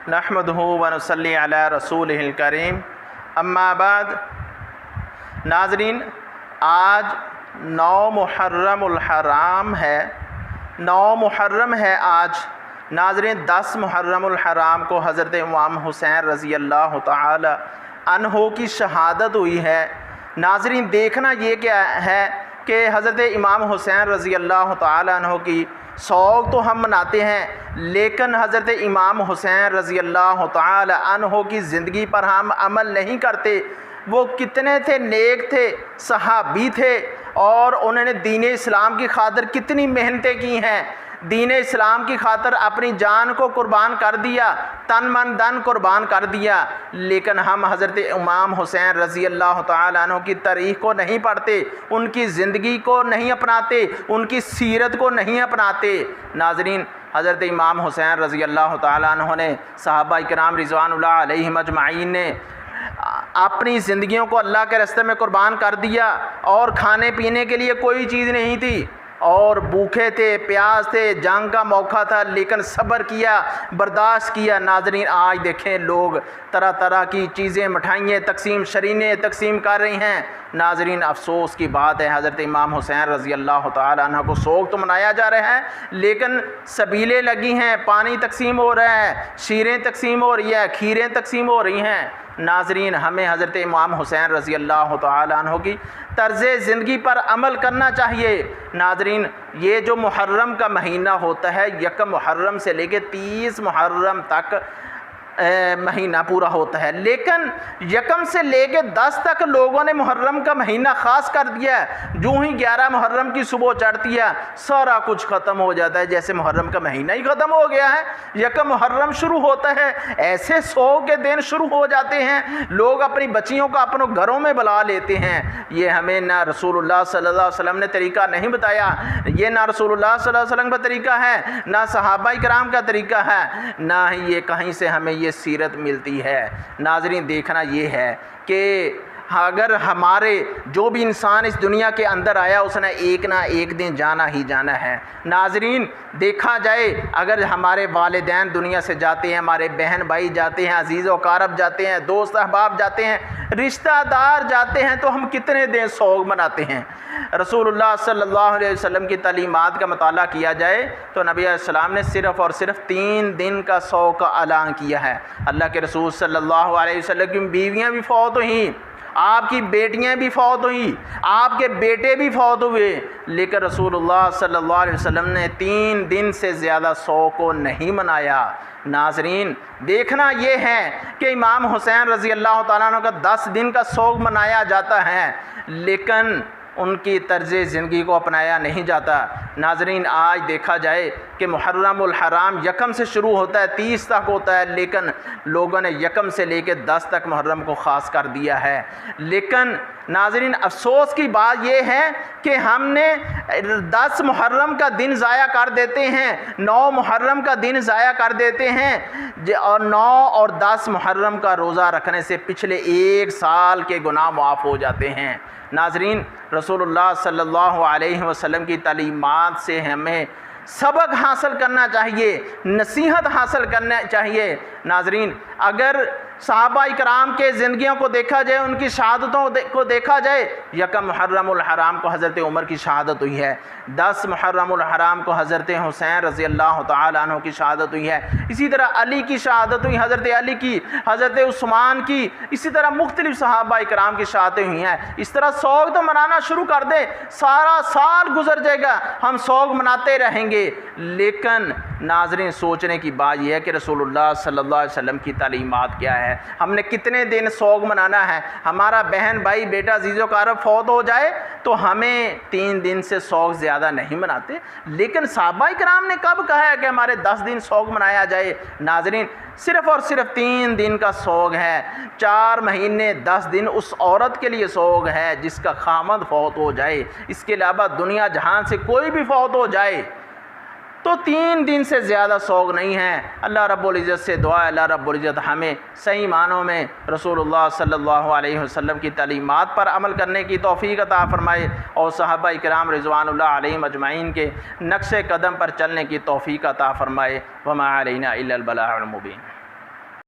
नहमदुहु व नसल्ली अला रसूलिहिल करीम, अम्मा बाद। नाज़रीन, आज 9 मुहर्रमुल हराम है। 9 मुहर्रम है आज। नाज़रीन, 10 मुहर्रमुल हराम को हज़रत इमाम हुसैन रज़ी अल्लाह तआला अन्हो की शहादत हुई है। नाज़रीन, देखना ये क्या है कि हज़रत इमाम हुसैन रज़ी अल्लाह तआला अन्हो की सौग तो हम मनाते हैं, लेकिन हज़रत इमाम हुसैन रज़ी अल्लाह तआला अन्हो की ज़िंदगी पर हम अमल नहीं करते। वो कितने थे नेक थे, सहाबी थे, और उन्होंने दीन इस्लाम की खातिर कितनी मेहनतें की हैं। दीन इस्लाम की खातिर अपनी जान को कुर्बान कर दिया, तन मन धन कुर्बान कर दिया, लेकिन हम हज़रत इमाम हुसैन रज़ी अल्लाह तआला अन्हु की तारीख़ को नहीं पढ़ते, उनकी ज़िंदगी को नहीं अपनाते, उनकी सीरत को नहीं अपनाते। नाज़रीन, हज़रत इमाम हुसैन रज़ी अल्लाह तआला अन्हु ने, सहाबा इकराम रिज़वानुल्लाह अलैहिम अजमाइन ने अपनी ज़िंदगियों को अल्लाह के रास्ते में कुर्बान कर दिया, और खाने पीने के लिए कोई चीज़ नहीं थी, और भूखे थे, प्यास थे, जंग का मौका था, लेकिन सब्र किया, बर्दाश्त किया। नाज़रीन, आज देखें लोग तरह तरह की चीज़ें, मिठाइयाँ तकसीम, शरीनें तकसीम कर रही हैं। नाज़रीन, अफसोस की बात है, हज़रत इमाम हुसैन रज़ी अल्लाह तआला अन्हु को सोग तो मनाया जा रहा है, लेकिन सबीलें लगी हैं, पानी तकसीम हो रहा है, शीरें तकसीम हो रही है, खीरें तकसीम हो रही हैं। नाज़रीन, हमें हज़रत इमाम हुसैन रज़ी अल्लाह तआला अन्हु की तर्ज़ ज़िंदगी पर अमल करना चाहिए। नाज़रीन, ये जो मुहर्रम का महीना होता है, 1 मुहर्रम से लेकर 30 मुहर्रम तक महीना पूरा होता है, लेकिन 1 से लेकर 10 तक लोगों ने मुहर्रम का महीना ख़ास कर दिया है। जो ही 11 मुहर्रम की सुबह चढ़ती है, सारा कुछ ख़त्म हो जाता है, जैसे मुहर्रम का महीना ही ख़त्म हो गया है। 1 मुहर्रम शुरू होता है, ऐसे 100 के दिन शुरू हो जाते हैं, लोग अपनी बच्चियों को अपनों घरों में बुला लेते हैं। ये हमें ना रसूलुल्लाह सल्लल्लाहु अलैहि वसल्लम ने तरीक़ा नहीं बताया, ये ना रसूलुल्लाह सल्लल्लाहु अलैहि वसल्लम का तरीक़ा है, ना सहाबा इकराम का तरीक़ा है, ना ही ये कहीं से हमें ये सीरत मिलती है। नाज़रीन, देखना ये है कि अगर हमारे जो भी इंसान इस दुनिया के अंदर आया, उसने एक ना एक दिन जाना ही जाना है। नाज़रीन, देखा जाए, अगर हमारे वालिदैन दुनिया से जाते हैं, हमारे बहन भाई जाते हैं, अजीज़ व कारब जाते हैं, दोस्त अहबाब जाते हैं, रिश्तेदार जाते हैं, तो हम कितने दिन सोग मनाते हैं। रसूलुल्लाह सल्लल्लाहु अलैहि वसल्लम की तालीमात का मुताला किया जाए तो नबी अलैहिस्सलाम ने सिर्फ़ और सिर्फ 3 दिन का सोग का ऐलान किया है। अल्लाह के रसूल सल्लल्लाहु अलैहि वसल्लम की बीवियाँ भी फौत हुई, आपकी बेटियां भी फौत हुई, आपके बेटे भी फौत हुए, लेकिन रसूलुल्लाह सल्लल्लाहु अलैहि वसल्लम ने 3 दिन से ज़्यादा सोग को नहीं मनाया। नाज़रीन, देखना ये है कि इमाम हुसैन रज़ी अल्लाह तआला अन्हु का 10 दिन का सोग मनाया जाता है, लेकिन उनकी तर्ज़ ज़िंदगी को अपनाया नहीं जाता। नाज़रीन, आज देखा जाए कि मुहर्रमुल हराम 1 से शुरू होता है, 30 तक होता है, लेकिन लोगों ने 1 से लेकर 10 तक मुहर्रम को ख़ास कर दिया है। लेकिन नाज़रीन, अफसोस की बात यह है कि हमने 10 मुहर्रम का दिन ज़ाया कर देते हैं, 9 मुहर्रम का दिन ज़ाया कर देते हैं, और 9 और 10 मुहर्रम का रोज़ा रखने से पिछले 1 साल के गुनाह माफ़ हो जाते हैं। नाज़रीन, रसूलुल्लाह सल्लल्लाहु अलैहि वसल्लम की तालीमात से हमें सबक हासिल करना चाहिए, नसीहत हासिल करना चाहिए। नाज़रीन, अगर सहाबा इकराम के ज़िंदगियों को देखा जाए, उनकी शहादतों को देखा जाए, 1 मुहर्रमुल हराम को हज़रत उमर की शहादत हुई है, 10 मुहर्रमुल हराम को हज़रत हुसैन रज़ी अल्लाह तआला अन्हु की शहादत हुई है, इसी तरह अली की शहादत हुई, हज़रत अली की, हज़रत उस्मान की, इसी तरह मुख्तलिफ़ सहाबा इकराम की शहादतें हुई हैं। इस तरह सोग तो मनाना शुरू कर दे, सारा साल गुजर जाएगा, हम सोग मनाते रहेंगे। लेकिन नाज़रीन, सोचने की बात यह है कि रसूलुल्लाह सल्लल्लाहु अलैहि वसल्लम की तालीमात क्या है, हमने कितने दिन सोग मनाना है। हमारा बहन भाई बेटा अज़ीज़ो कारब फौत हो जाए तो हमें 3 दिन से सोग ज़्यादा नहीं मनाते, लेकिन सहाबा इकराम ने कब कहा है कि हमारे 10 दिन सोग मनाया जाए। नाज़रीन, सिर्फ़ और सिर्फ 3 दिन का सोग है, 4 महीने 10 दिन उस औरत के लिए सोग है जिसका खामद फौत हो जाए। इसके अलावा दुनिया जहान से कोई भी फौत हो जाए तो 3 दिन से ज़्यादा सोग नहीं है। अल्लाह रब्बुल इज़्ज़त से दुआ है, अल्लाह रब्बुल इज़्ज़त हमें सही मानों में रसूलुल्लाह सल्लल्लाहु अलैहि वसल्लम की तालीमात पर अमल करने की तौफ़ीक़ अता फ़रमाए और सहाबा इकराम रिज़वानुल्लाह अलैहिम अजमाइन के नक्शे कदम पर चलने की तौफ़ीक़ अता फ़रमाए। वमा अलैना इल्लल बलागुल मुबीन।